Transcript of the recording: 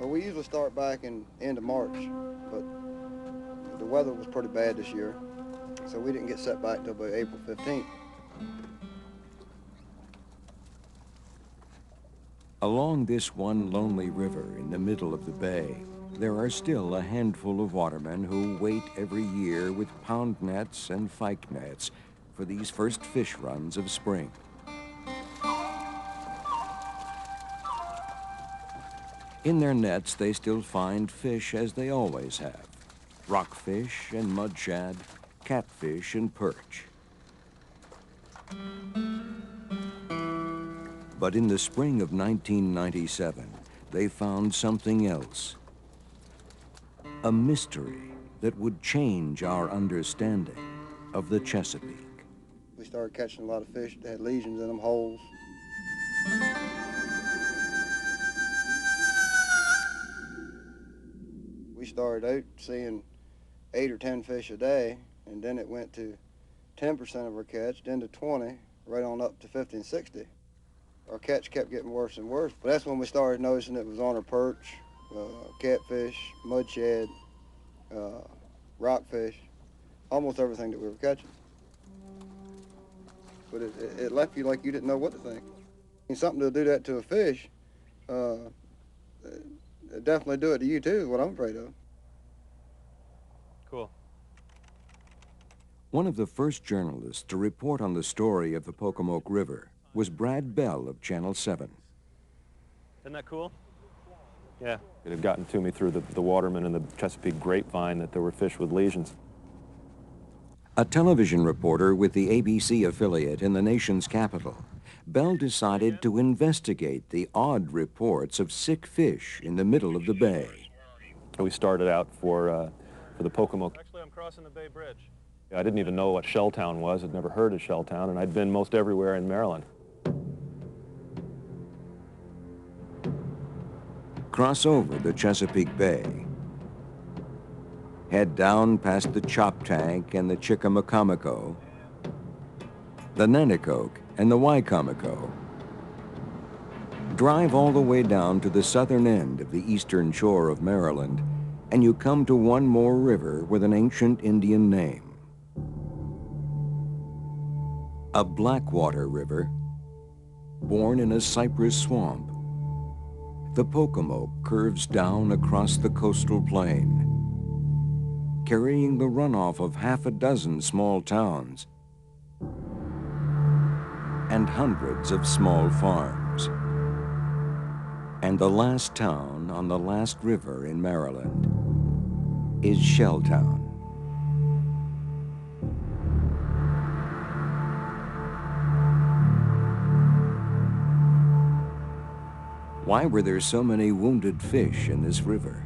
Well, we usually start back in end of March, but the weather was pretty bad this year, so we didn't get set back until about April 15th. Along this one lonely river in the middle of the bay, there are still a handful of watermen who wait every year with pound nets and fyke nets for these first fish runs of spring. In their nets, they still find fish as they always have: rockfish and mudshad, catfish and perch. But in the spring of 1997, they found something else. A mystery that would change our understanding of the Chesapeake. We started catching a lot of fish that had lesions in them, holes. We started out seeing 8 or 10 fish a day, and then it went to 10% of our catch, then to 20, right on up to 50 and 60. Our catch kept getting worse and worse, but that's when we started noticing it was on our perch, catfish, mudshad, rockfish, almost everything that we were catching. But it left you like you didn't know what to think. And something to do that to a fish, definitely do it to you too, is what I'm afraid of. Cool. One of the first journalists to report on the story of the Pocomoke River was Brad Bell of Channel 7. Isn't that cool? Yeah. It had gotten to me through the watermen and the Chesapeake grapevine that there were fish with lesions. A television reporter with the ABC affiliate in the nation's capital, Bell decided to investigate the odd reports of sick fish in the middle of the bay. We started out for the Pocomoke. Actually, I'm crossing the Bay Bridge. I didn't even know what Shelltown was. I'd never heard of Shelltown, and I'd been most everywhere in Maryland. Cross over the Chesapeake Bay. Head down past the Choptank and the Chickamaucomico, the Nanticoke and the Wicomico. Drive all the way down to the southern end of the eastern shore of Maryland, and you come to one more river with an ancient Indian name. A Blackwater River, born in a cypress swamp. The Pocomoke curves down across the coastal plain, carrying the runoff of half a dozen small towns and hundreds of small farms. And the last town on the last river in Maryland is Shelltown. Why were there so many wounded fish in this river?